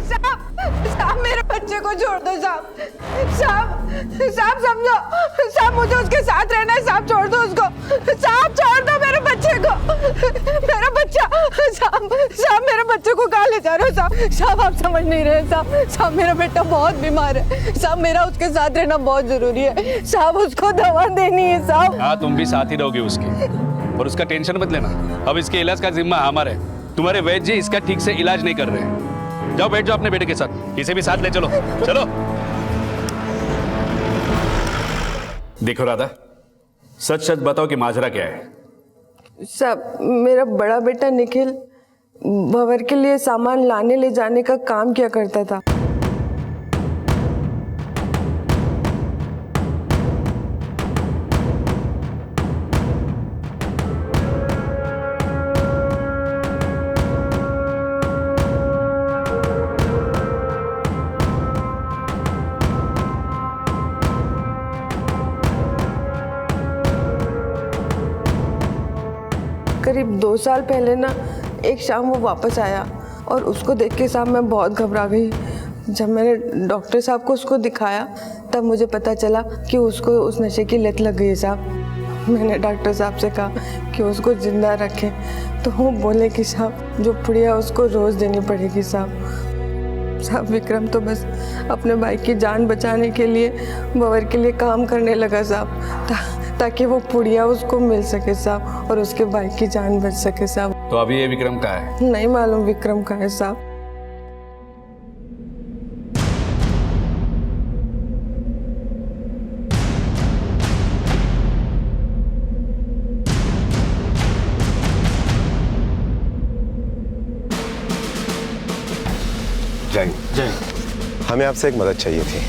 साहब मेरे बच्चे को छोड़ दो साहब। साहब समझो साहब, मुझे उसके साथ रहना है साहब, छोड़ दो उसको साहब, छोड़ दो मेरे बच्चे को, मेरा बच्चा साहब मेरे बच्चे को कहाँ ले जा रहे हो साहब आप समझ नहीं रहे साहब मेरा बेटा बहुत बीमार है साहब, मेरा उसके साथ रहना बहुत जरूरी है साहब, उसको दवा देनी है साहब। हाँ तुम भी साथ ही रहोगे उसके, और उसका टेंशन मत लेना, अब इसके इलाज का जिम्मा हमारा है। तुम्हारे वैद्य जी इसका ठीक से इलाज नहीं कर रहे। जाओ बैठ जाओ अपने बेटे के साथ, इसे भी साथ ले चलो। चलो देखो राधा, सच सच बताओ कि माजरा क्या है। साहब मेरा बड़ा बेटा निखिल भंवर के लिए सामान लाने ले जाने का काम किया करता था। करीब 2 साल पहले ना एक शाम वो वापस आया और उसको देख के साहब मैं बहुत घबरा गई। जब मैंने डॉक्टर साहब को उसको दिखाया तब मुझे पता चला कि उसको उस नशे की लत लग गई है साहब। मैंने डॉक्टर साहब से कहा कि उसको जिंदा रखें तो वो बोले कि साहब जो पुड़िया उसको रोज़ देनी पड़ेगी साहब विक्रम तो बस अपने भाई की जान बचाने के लिए भंवर के लिए काम करने लगा साहब, ताकि वो पुड़िया उसको मिल सके साहब और उसके भाई की जान बच सके साहब। तो अभी ये विक्रम कहाँ है? नहीं मालूम विक्रम कहाँ है साहब। जय, हमें आपसे एक मदद चाहिए थी।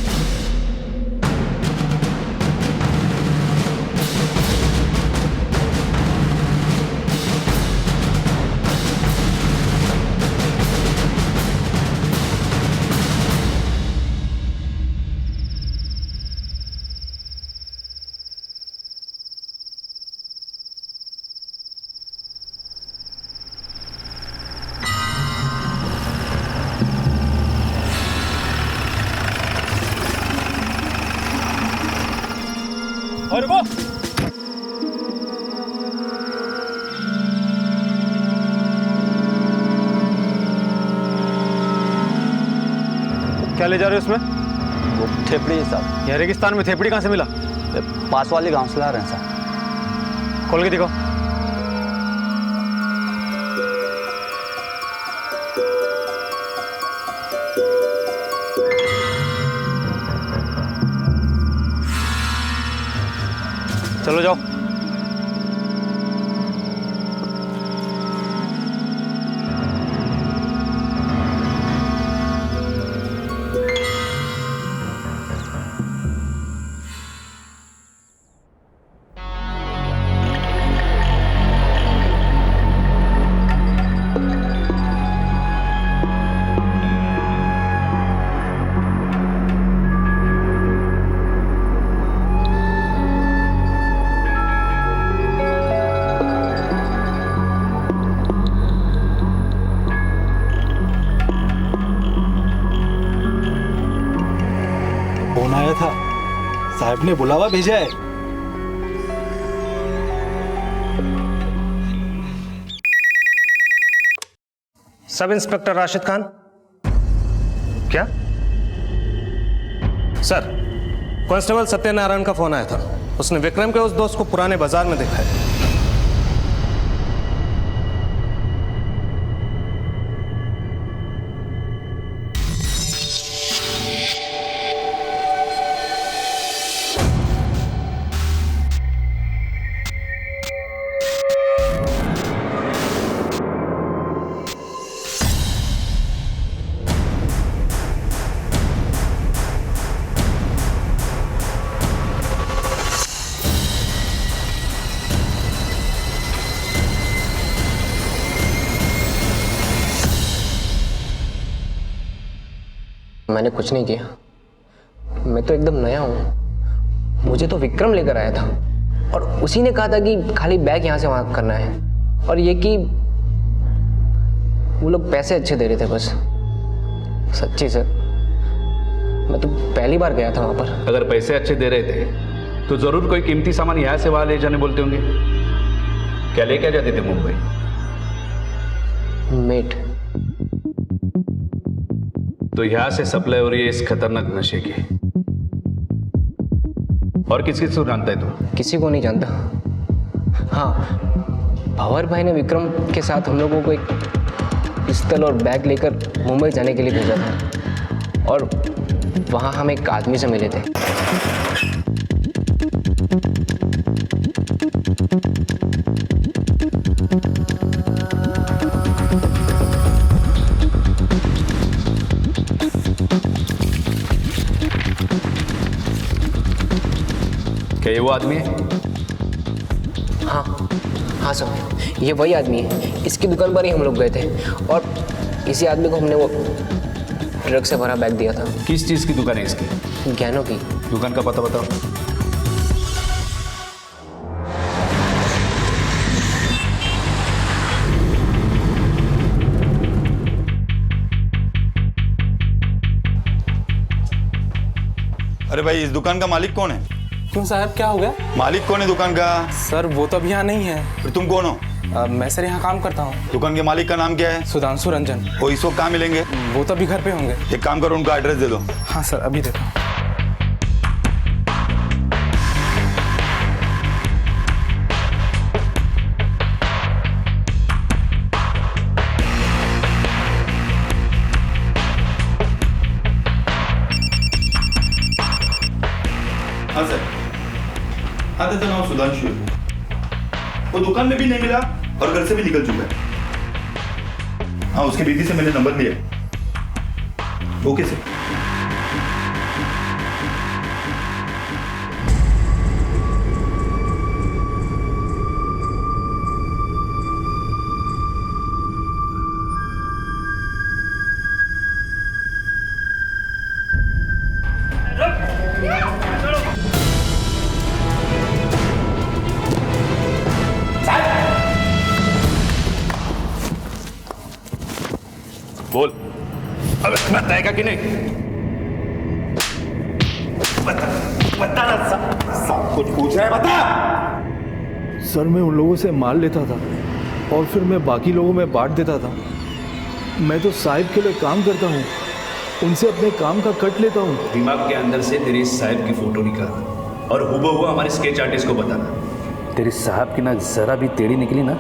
और वो क्या ले जा रहे हो इसमें? वो थेपड़ी है साहब। यहाँ रेगिस्तान में थेपड़ी कहाँ से मिला? पास वाले गांव से ला रहे हैं साहब। खोल के दिखाओ। चलो जाओ। फोन आया था, साहब ने बुलावा भेजा है। Sub inspector Rashid Khan. क्या सर? कांस्टेबल सत्यनारायण का फोन आया था, उसने विक्रम के उस दोस्त को पुराने बाजार में देखा है। मैंने कुछ नहीं किया, मैं तो एकदम नया हूँ। मुझे तो विक्रम लेकर आया था और उसी ने कहा था कि खाली बैग यहाँ से वहाँ करना है, और ये कि वो लोग पैसे अच्छे दे रहे थे बस। सच्ची सर, मैं तो पहली बार गया था वहाँ पर। अगर पैसे अच्छे दे रहे थे तो जरूर कोई कीमती सामान यहाँ से वहां ले जाने बोलते होंगे। क्या लेके जाते थे मुंबई? मेट। तो यहाँ से सप्लाई हो रही है इस खतरनाक नशे की। और किस किस को जानता है तू? किसी को नहीं जानता। हाँ, भंवर भाई ने विक्रम के साथ हम लोगों को एक पिस्तल और बैग लेकर मुंबई जाने के लिए भेजा था, और वहाँ हम एक आदमी से मिले थे। क्या ये वो आदमी है? हाँ सर, ये वही आदमी है। इसकी दुकान पर ही हम लोग गए थे, और इसी आदमी को हमने वो ट्रक से भरा बैग दिया था। किस चीज की दुकान है इसकी? ज्ञानों की। दुकान का पता बताओ। अरे भाई, इस दुकान का मालिक कौन है? क्यों साहब, क्या हो गया? मालिक कौन है दुकान का? सर वो तो अभी यहाँ नहीं है। फिर तुम कौन हो? मैं सर यहाँ काम करता हूँ। दुकान के मालिक का नाम क्या है? सुधांशु रंजन। वो इस वक्त कहाँ मिलेंगे? वो तो अभी घर पे होंगे। एक काम करो, उनका एड्रेस दे दो। हाँ सर, अभी देता हूँ। हाँ सर, हाँ तो नाम सुधांशु है। वो दुकान में भी नहीं मिला और घर से भी निकल चुका है। हाँ, उसके बीवी से मैंने नंबर लिया। Okay sir. बोल, अब बताएगा कि नहीं? बता ना, सब कुछ पूछ रहा है, बता। सर मैं उन लोगों से माल लेता था और फिर मैं बाकी लोगों में बांट देता था। मैं तो साहिब के लिए काम करता हूँ, उनसे अपने काम का कट लेता हूँ। दिमाग के अंदर से तेरी साहब की फोटो निकाल और हूबहू हमारे स्केच आर्टिस्ट को बताना। तेरी साहब की ना जरा भी टेढ़ी निकली ना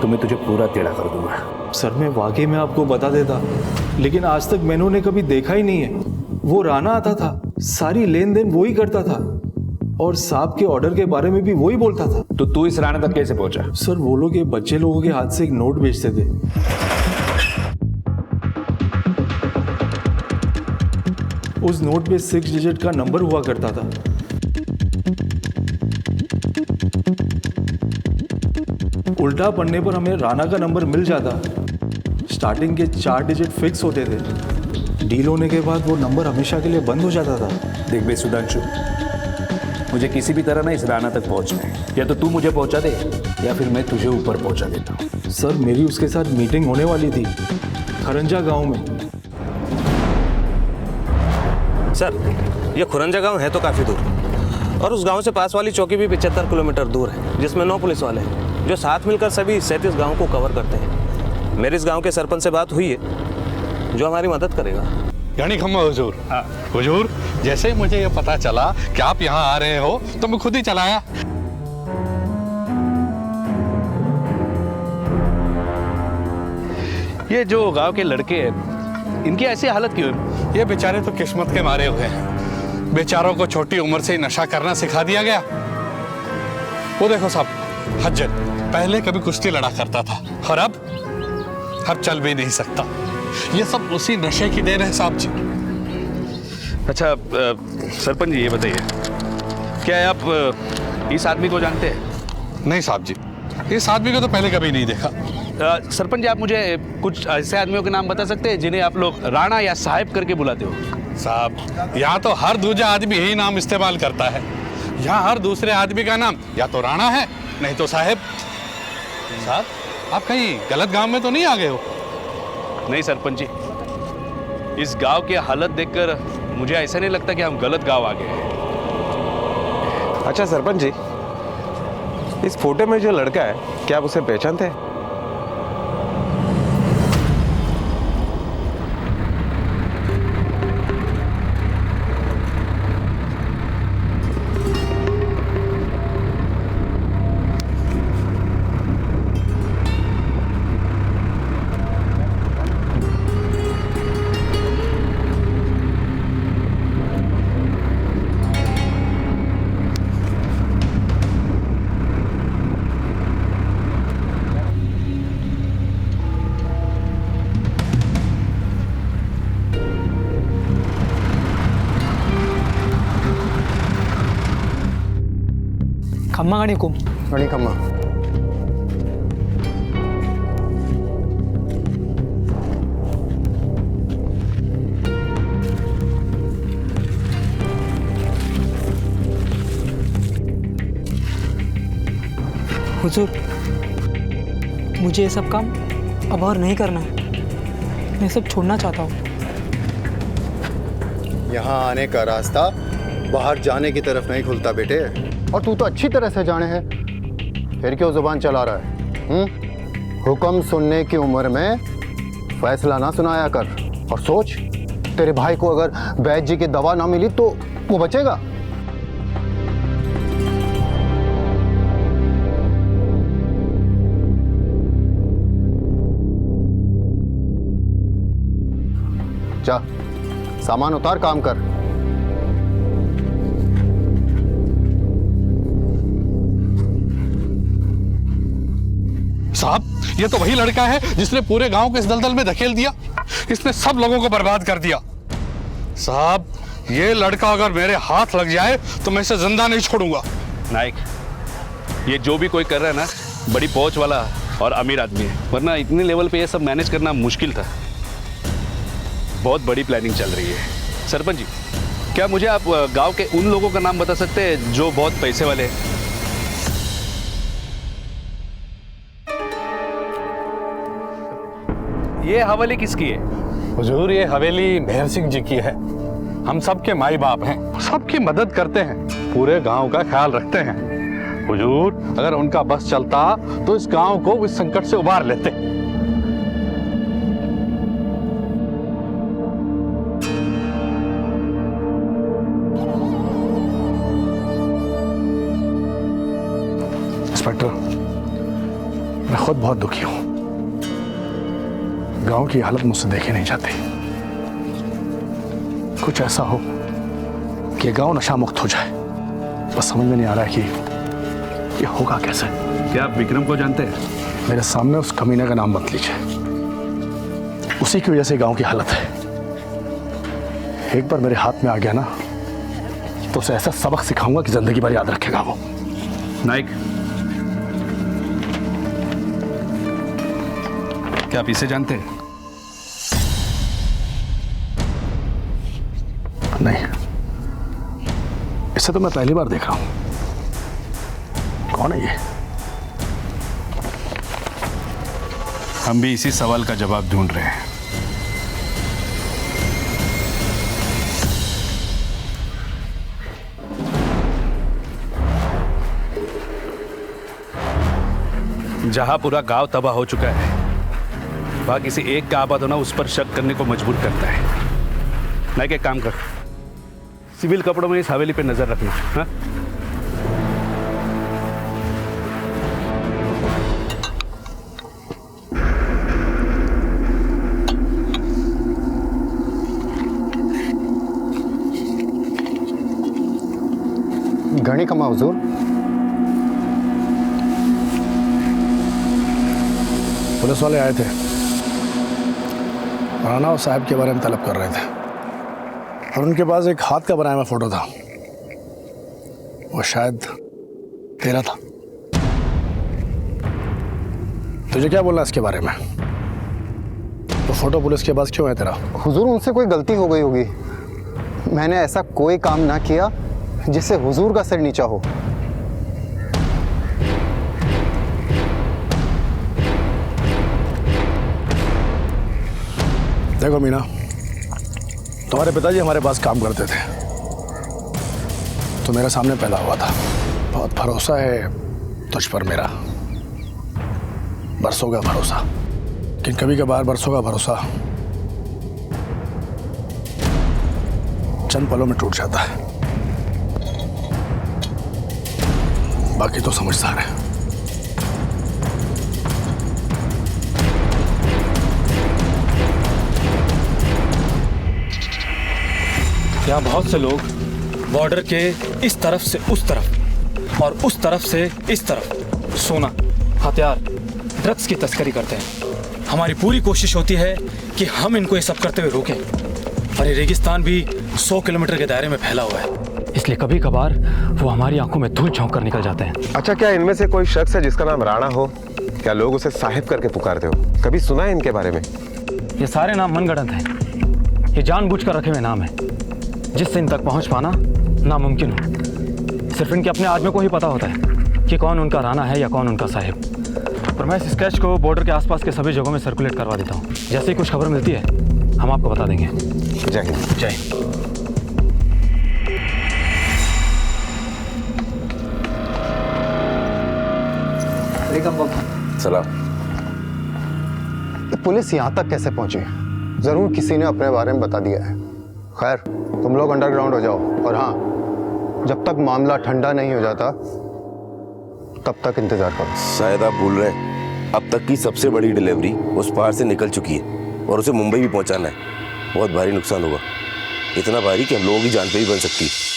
तो मैं तुझे पूरा टेढ़ा कर दूंगा। सर मैं वाकई में आपको बता देता, लेकिन आज तक मैंने उन्हें कभी देखा ही नहीं है। वो राना आता था, सारी लेन देन वो ही करता था, और साहब के ऑर्डर के बारे में भी वो ही बोलता था। तो तू इस राना तक कैसे पहुंचा? सर वो लोग ये बच्चे लोगों के हाथ से एक नोट बेचते थे। उस नोट पे 6 डिजिट का नंबर हुआ करता था। उल्टा पढ़ने पर हमें राना का नंबर मिल जाता। स्टार्टिंग के 4 डिजिट फिक्स होते थे, डील होने के बाद वो नंबर हमेशा के लिए बंद हो जाता था। देख बे सुधांशु, मुझे किसी भी तरह ना इस राना तक पहुंचना है। या तो तू मुझे पहुंचा दे या फिर मैं तुझे ऊपर पहुंचा देता हूँ। सर मेरी उसके साथ मीटिंग होने वाली थी खरंजा गांव में। सर ये खुरंजा गांव है तो काफ़ी दूर, और उस गांव से पास वाली चौकी भी 75 किलोमीटर दूर है, जिसमें 9 पुलिस वाले हैं जो साथ मिलकर सभी 37 गाँव को कवर करते हैं। मेरी इस गांव के सरपंच से बात हुई है जो हमारी मदद करेगा। यानी खम्मा हुजूर। हुजूर, जैसे ही मुझे ये पता चला कि आप यहाँ आ रहे हो तो मैं खुद ही चला आया। ये जो गांव के लड़के हैं, इनकी ऐसी हालत क्यों है? ये बेचारे तो किस्मत के मारे हुए हैं। बेचारों को छोटी उम्र से ही नशा करना सिखा दिया गया। वो देखो साहब, हज्जत पहले कभी कुश्ती लड़ा करता था और अब चल भी नहीं सकता। ये सब उसी नशे की देन है साहब जी। अच्छा सरपंच जी, ये बताइए, क्या आप इस आदमी को जानते हैं? नहीं साहब जी, इस आदमी को तो पहले कभी नहीं देखा। सरपंच जी, आप मुझे कुछ ऐसे आदमियों के नाम बता सकते हैं जिन्हें आप लोग राणा या साहिब करके बुलाते हो? साहब, यहाँ तो हर दूसरा आदमी यही नाम इस्तेमाल करता है। यहाँ हर दूसरे आदमी का नाम या तो राणा है नहीं तो साहिब। साहब, आप कहीं गलत गांव में तो नहीं आ गए हो? नहीं सरपंच जी, इस गांव की हालत देखकर मुझे ऐसा नहीं लगता कि हम गलत गांव आ गए हैं। अच्छा सरपंच जी, इस फोटो में जो लड़का है, क्या आप उसे पहचानते हैं? खम्मा गणी कुम गणी खम्मा। हुजूर, मुझे ये सब काम अब और नहीं करना है। मैं सब छोड़ना चाहता हूँ। यहाँ आने का रास्ता बाहर जाने की तरफ नहीं खुलता बेटे, और तू तो अच्छी तरह से जाने है, फिर क्यों जुबान चला रहा है? हुक्म सुनने की उम्र में फैसला ना सुनाया कर, और सोच, तेरे भाई को अगर वैद्य जी की दवा ना मिली तो वो बचेगा? जा, सामान उतार, काम कर। साहब, ये तो वही लड़का है जिसने पूरे गांव को इस दलदल में धकेल दिया। इसने सब लोगों को बर्बाद कर दिया। साहब, ये लड़का अगर मेरे हाथ लग जाए तो मैं इसे जिंदा नहीं छोड़ूंगा। नाइक, ये जो भी कोई कर रहा है ना, बड़ी पहुंच वाला और अमीर आदमी है, वरना इतने लेवल पे ये सब मैनेज करना मुश्किल था। बहुत बड़ी प्लानिंग चल रही है। सरपंच जी, क्या मुझे आप गांव के उन लोगों का नाम बता सकते हैं जो बहुत पैसे वाले हैं? ये हवेली किसकी है? हुजूर, ये हवेली मेहर सिंह जी की है। हम सबके माई बाप हैं, सबकी मदद करते हैं, पूरे गांव का ख्याल रखते हैं। हुजूर, अगर उनका बस चलता तो इस गांव को इस संकट से उबार लेते। इंस्पेक्टर, मैं खुद बहुत दुखी हूं। गांव की हालत मुझसे देखी नहीं जाती। कुछ ऐसा हो कि गांव नशा मुक्त हो जाए, बस समझ में नहीं आ रहा है कि ये होगा कैसे। क्या आप विक्रम को जानते हैं? मेरे सामने उस कमीने का नाम मत लीजिए। उसी की वजह से गांव की हालत है। एक बार मेरे हाथ में आ गया ना, तो उसे ऐसा सबक सिखाऊंगा कि जिंदगी भर याद रखेगा वो। नाइक, क्या आप इसे जानते हैं? नहीं, इसे तो मैं पहली बार देख रहा हूं। कौन है ये? हम भी इसी सवाल का जवाब ढूंढ रहे हैं। जहां पूरा गांव तबाह हो चुका है, वहां किसी एक का आबाद होना उस पर शक करने को मजबूर करता है। नाइक, एक काम कर, सिविल कपड़ों में इस हवेली पे नजर रखना। हाँ? घणी खम्मा हुजूर। पुलिस वाले आए थे, राणा और साहब के बारे में तलब कर रहे थे, और उनके पास एक हाथ का बनाया हुआ फोटो था। वो शायद तेरा था। तुझे क्या बोलना इसके बारे में? तो फोटो पुलिस के पास क्यों है तेरा? हुजूर, उनसे कोई गलती हो गई होगी। मैंने ऐसा कोई काम ना किया जिससे हुजूर का सिर नीचा हो। देखो मीना, तुम्हारे पिताजी हमारे पास काम करते थे तो मेरे सामने पैदा हुआ था। बहुत भरोसा है तुझ पर मेरा, बरसों का भरोसा। लेकिन कभी कभार बरसों का भरोसा चंद पलों में टूट जाता है। बाकी तो समझदार है। यहाँ बहुत से लोग बॉर्डर के इस तरफ से उस तरफ और उस तरफ से इस तरफ सोना, हथियार, ड्रग्स की तस्करी करते हैं। हमारी पूरी कोशिश होती है कि हम इनको ये सब करते हुए रोकें, पर ये रेगिस्तान भी 100 किलोमीटर के दायरे में फैला हुआ है, इसलिए कभी कभार वो हमारी आंखों में धूल झोंक कर निकल जाते हैं। अच्छा, क्या इनमें से कोई शख्स है जिसका नाम राणा हो? क्या लोग उसे साहिब करके पुकारते हो? कभी सुना है इनके बारे में? ये सारे नाम मनगढ़ंत हैं। ये जानबूझकर रखे हुए नाम हैं जिससे इन तक पहुंच पाना नामुमकिन हो। सिर्फ इनके अपने आदमी को ही पता होता है कि कौन उनका राणा है या कौन उनका साहिब। पर मैं इस स्केच को बॉर्डर के आसपास के सभी जगहों में सर्कुलेट करवा देता हूँ। जैसे ही कुछ खबर मिलती है हम आपको बता देंगे। जय हिंद। जय हिंद। सलाम। पुलिस यहाँ तक कैसे पहुंची? जरूर किसी ने अपने बारे में बता दिया है। खैर, तुम लोग अंडरग्राउंड हो जाओ, और हाँ, जब तक मामला ठंडा नहीं हो जाता तब तक इंतजार करो। शायद आप भूल रहे हैं, अब तक की सबसे बड़ी डिलीवरी उस पार से निकल चुकी है और उसे मुंबई भी पहुंचाना है। बहुत भारी नुकसान होगा, इतना भारी कि हम लोगों की जान पे भी बन सकती है।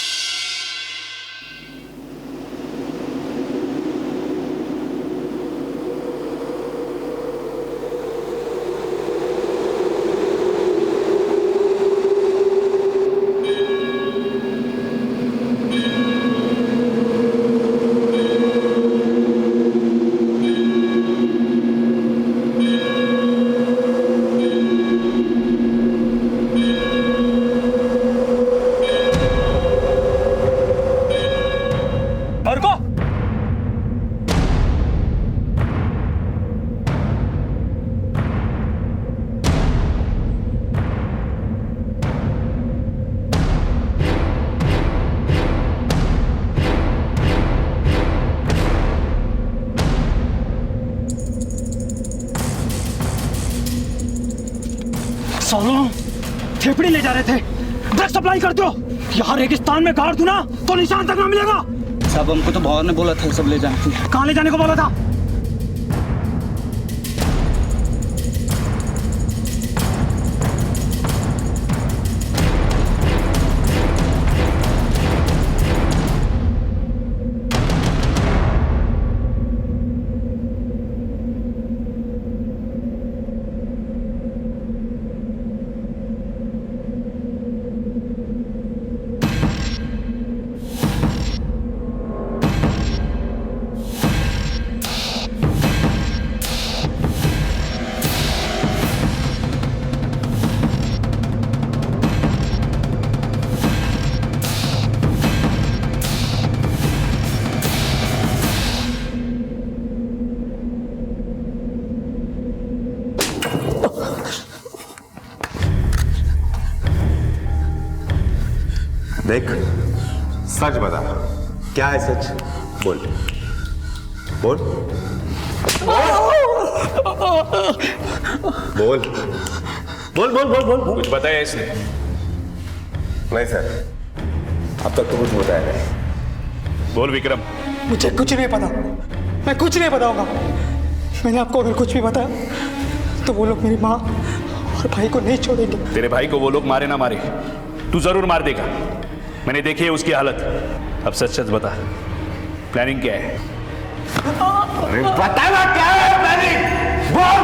सालों थेपड़ी ले जा रहे थे, ड्रग सप्लाई करते हो। यहाँ रेगिस्तान में गाड़ दूं ना तो निशान तक ना मिलेगा। साहब, हमको तो भावर ने बोला था सब ले जाने। कहाँ ले जाने को बोला था? देख, सच बता, क्या है सच? बोल बोल बोल बोल बोल बोल बोल। कुछ बताया इसने? नहीं सर, अब तक तो कुछ बताया नहीं। बोल विक्रम। मुझे कुछ नहीं पता, मैं कुछ नहीं बताऊंगा। मैंने आपको अगर कुछ भी बताया तो वो लोग मेरी माँ और भाई को नहीं छोड़ेंगे। तेरे भाई को वो लोग मारे ना मारे, तू जरूर मार देगा। मैंने देखी है उसकी हालत। अब सच सच बता, प्लानिंग क्या है? अरे बता ना, क्या है प्लानिंग? बोल।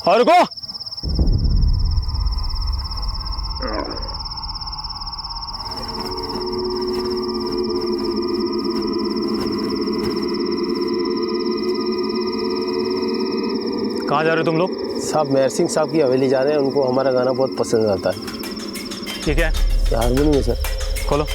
और को कहाँ जा रहे हो तुम लोग? साहब, मेहर सिंह साहब की हवेली जा रहे हैं। उनको हमारा गाना बहुत पसंद आता है। ठीक है, हारमोनियम है सर। खोलो।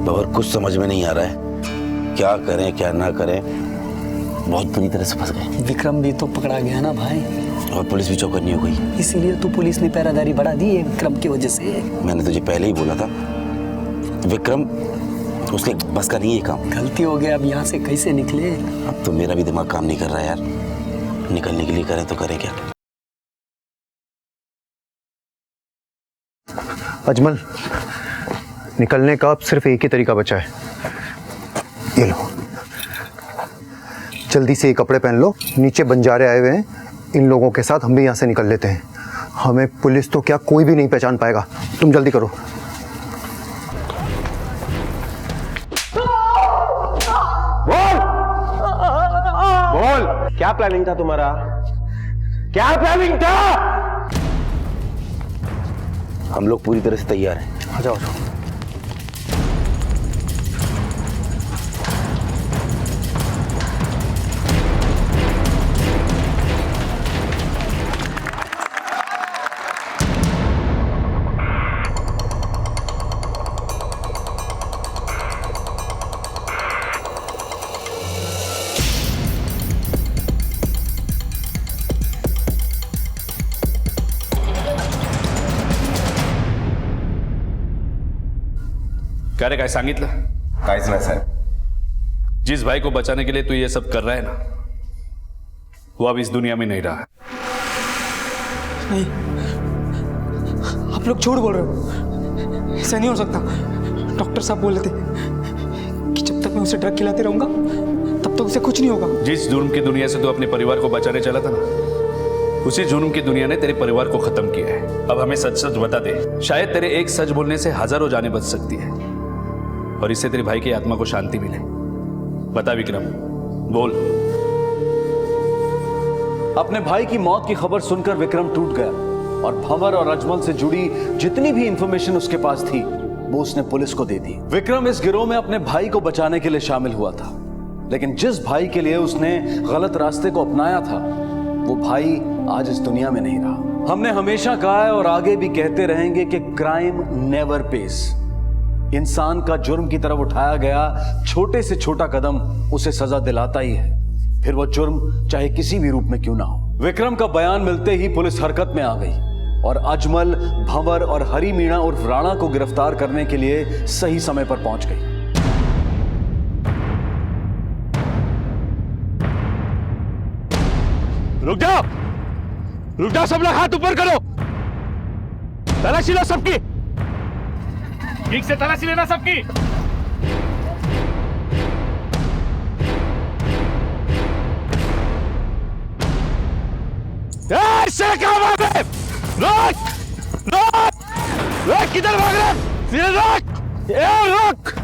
और कुछ समझ में नहीं आ रहा है, क्या करें क्या ना करें, बहुत बुरी तरह से फंस गए। विक्रम भी तो पकड़ा गया ना भाई, और पुलिस भी चौकन्नी हो गई। इसीलिए तो पुलिस ने पहरादारी बढ़ा दी है विक्रम की वजह से। मैंने तुझे पहले ही बोला था, विक्रम उसके बस का नहीं है काम। गलती हो गया, अब यहाँ से कैसे निकले? अब तो मेरा भी दिमाग काम नहीं कर रहा यार, निकलने के लिए करें तो करें क्या। अजमल, निकलने का अब सिर्फ एक ही तरीका बचा है, ये लो, जल्दी से ये कपड़े पहन लो, नीचे बंजारे आए हुए हैं, इन लोगों के साथ हम भी यहाँ से निकल लेते हैं। हमें पुलिस तो क्या कोई भी नहीं पहचान पाएगा, तुम जल्दी करो। बोल, क्या प्लानिंग था तुम्हारा? क्या प्लानिंग था? हम लोग पूरी तरह से तैयार हैं। आ जाओ, आ जाओ। क्या रे, काय सांगितलं? काहीच नाही साहेब। जिस भाई को बचाने के लिए तू ये सब कर रहा है ना, वो अब इस दुनिया में नहीं रहा। नहीं, आप लोग झूठ बोल रहे हो, ऐसा नहीं हो सकता। डॉक्टर साहब बोल रहे थे कि जब तक मैं उसे ड्रग खिलाते रहूंगा तब तक उसे कुछ नहीं होगा। जिस जुर्म की दुनिया से तू अपने परिवार को बचाने चला था ना, उसी जुर्म की दुनिया ने तेरे परिवार को खत्म किया है। अब हमें सच सच बता दे, शायद तेरे एक सच बोलने से हजारों जानें बच सकती है और इससे तेरे भाई की आत्मा को शांति मिले। बता विक्रम, बोल। अपने भाई की मौत की खबर सुनकर विक्रम टूट गया और भंवर और अजमल से जुड़ी जितनी भी इंफॉर्मेशन उसके पास थी वो उसने पुलिस को दे दी। विक्रम इस गिरोह में अपने भाई को बचाने के लिए शामिल हुआ था, लेकिन जिस भाई के लिए उसने गलत रास्ते को अपनाया था वो भाई आज इस दुनिया में नहीं रहा। हमने हमेशा कहा है और आगे भी कहते रहेंगे कि क्राइम नेवर पेस। इंसान का जुर्म की तरफ उठाया गया छोटे से छोटा कदम उसे सजा दिलाता ही है, फिर वो जुर्म चाहे किसी भी रूप में क्यों ना हो। विक्रम का बयान मिलते ही पुलिस हरकत में आ गई और अजमल, भंवर और हरी मीणा उर्फ राणा को गिरफ्तार करने के लिए सही समय पर पहुंच गई। रुक जाओ, रुक जाओ, सब लोग हाथ ऊपर करो। तलाशी लो सबकी, ठीक से तलाशी लेना सबकी। ऐसे क्या बात है? रोक, रोक, रोक, किधर भाग रहे? सीधे रोक, रोक।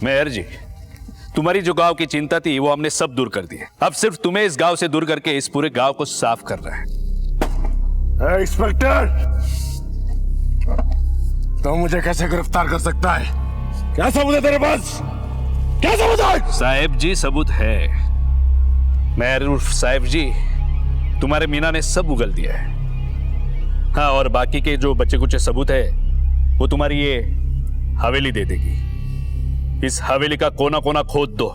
मेहर जी, तुम्हारी जो गांव की चिंता थी वो हमने सब दूर कर दी है। अब सिर्फ तुम्हें इस गांव से दूर करके इस पूरे गांव को साफ करना है। इंस्पेक्टर, तो मुझे कैसे गिरफ्तार कर सकता है? क्या सबूत है तेरे पास? क्या सबूत है? साहेब जी, सबूत है। मेहर उर्फ साहेब जी, तुम्हारे मीना ने सब उगल दिया है। हाँ, और बाकी के जो बच्चे कुछ सबूत है वो तुम्हारी ये हवेली दे देगी। इस हवेली का कोना कोना खोद दो।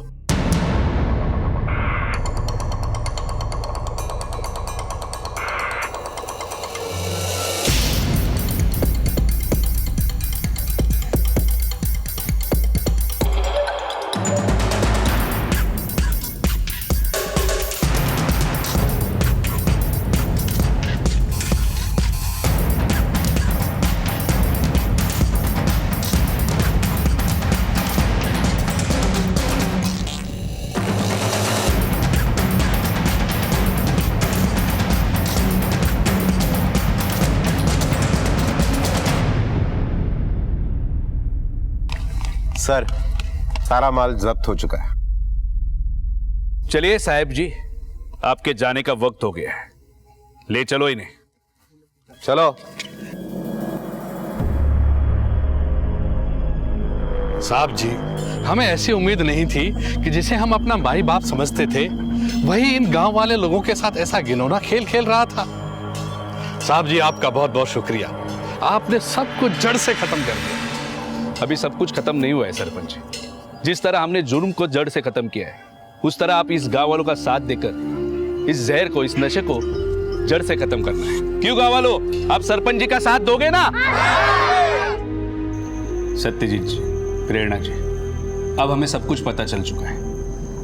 सर, सारा माल जब्त हो चुका है। चलिए साहब जी, आपके जाने का वक्त हो गया है, ले चलो इन्हें। चलो। साहब जी, हमें ऐसी उम्मीद नहीं थी कि जिसे हम अपना माई बाप समझते थे वही इन गांव वाले लोगों के साथ ऐसा घिनौना खेल खेल रहा था। साहब जी, आपका बहुत बहुत शुक्रिया, आपने सब कुछ जड़ से खत्म कर दिया। अभी सब कुछ खत्म नहीं हुआ है सरपंच जी। जिस तरह हमने जुर्म को जड़ से खत्म किया है, उस तरह आप इस गांव वालों का साथ देकर इस जहर को, इस नशे को जड़ से खत्म करना है। क्यों गांव वालों, आप सरपंच जी का साथ दोगे ना? सत्यजीत जी, प्रेरणा जी, अब हमें सब कुछ पता चल चुका है।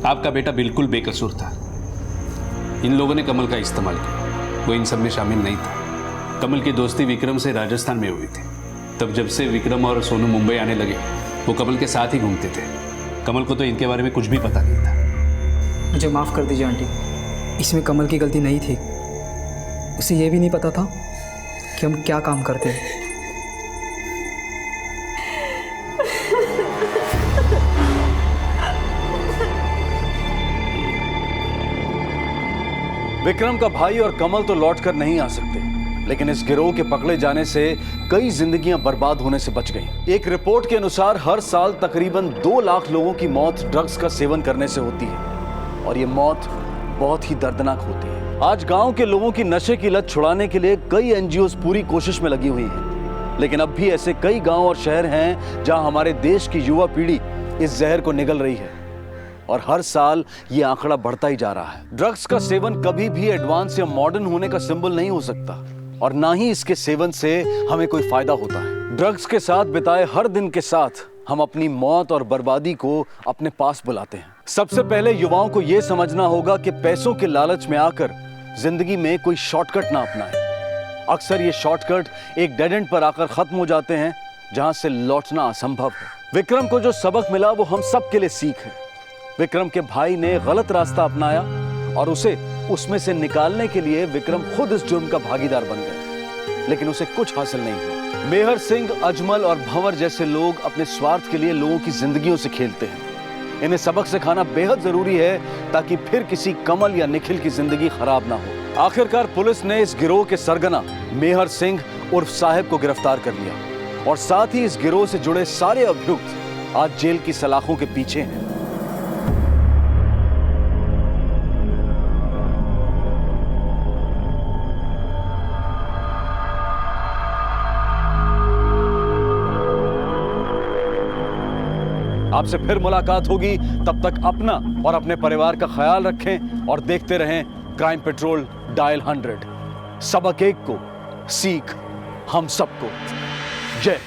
आपका बेटा बिल्कुल बेकसूर था। इन लोगों ने कमल का इस्तेमाल किया, वो इन सब में शामिल नहीं था। कमल की दोस्ती विक्रम से राजस्थान में हुई थी। तब जब से विक्रम और सोनू मुंबई आने लगे, वो कमल के साथ ही घूमते थे। कमल को तो इनके बारे में कुछ भी पता नहीं था। मुझे माफ़ कर दीजिए आंटी, इसमें कमल की गलती नहीं थी। उसे ये भी नहीं पता था कि हम क्या काम करते हैं। विक्रम का भाई और कमल तो लौट कर नहीं आ सकते, लेकिन इस गिरोह के पकड़े जाने से कई जिंदगियां बर्बाद होने से बच गईं। एक रिपोर्ट के अनुसार हर साल तकरीबन 2 लाख लोगों की मौत ड्रग्स का सेवन करने से होती है और ये मौत बहुत ही दर्दनाक होती है। आज गांव के लोगों की नशे की लत छुड़ाने के लिए कई एनजीओ पूरी कोशिश में लगी हुई हैं, लेकिन अब भी ऐसे कई गांव और शहर हैं जहां हमारे देश की युवा पीढ़ी इस जहर को निगल रही है और हर साल ये आंकड़ा बढ़ता ही जा रहा है। ड्रग्स का सेवन कभी भी एडवांस या मॉडर्न होने का सिंबल नहीं हो सकता और ना ही इसके सेवन से हमें कोई फायदा होता है। ड्रग्स के साथ बिताए हर दिन के साथ हम अपनी मौत और बर्बादी को अपने पास बुलाते हैं। सबसे पहले युवाओं को यह समझना होगा कि पैसों के लालच में आकर जिंदगी में कोई शॉर्टकट ना अपनाएं। अक्सर ये शॉर्टकट एक डेड एंड पर आकर खत्म हो जाते हैं जहां से लौटना असंभव है। विक्रम को जो सबक मिला वो हम सब के लिए सीख है। विक्रम के भाई ने गलत रास्ता अपनाया और उसे उसमें से निकालने के लिए विक्रम खुद इस जुर्म का भागीदार बन गए, लेकिन उसे कुछ हासिल नहीं हुआ। मेहर सिंह, अजमल और भंवर जैसे लोग अपने स्वार्थ के लिए लोगों की जिंदगियों से खेलते हैं। इन्हें सबक सिखाना बेहद जरूरी है ताकि फिर किसी कमल या निखिल की जिंदगी खराब ना हो। आखिरकार पुलिस ने इस गिरोह के सरगना मेहर सिंह उर्फ साहिब को गिरफ्तार कर लिया और साथ ही इस गिरोह से जुड़े सारे अभियुक्त आज जेल की सलाखों के पीछे हैं। आपसे फिर मुलाकात होगी, तब तक अपना और अपने परिवार का ख्याल रखें और देखते रहें क्राइम पेट्रोल डायल 100। सबक एक को, सीख हम सबको। जय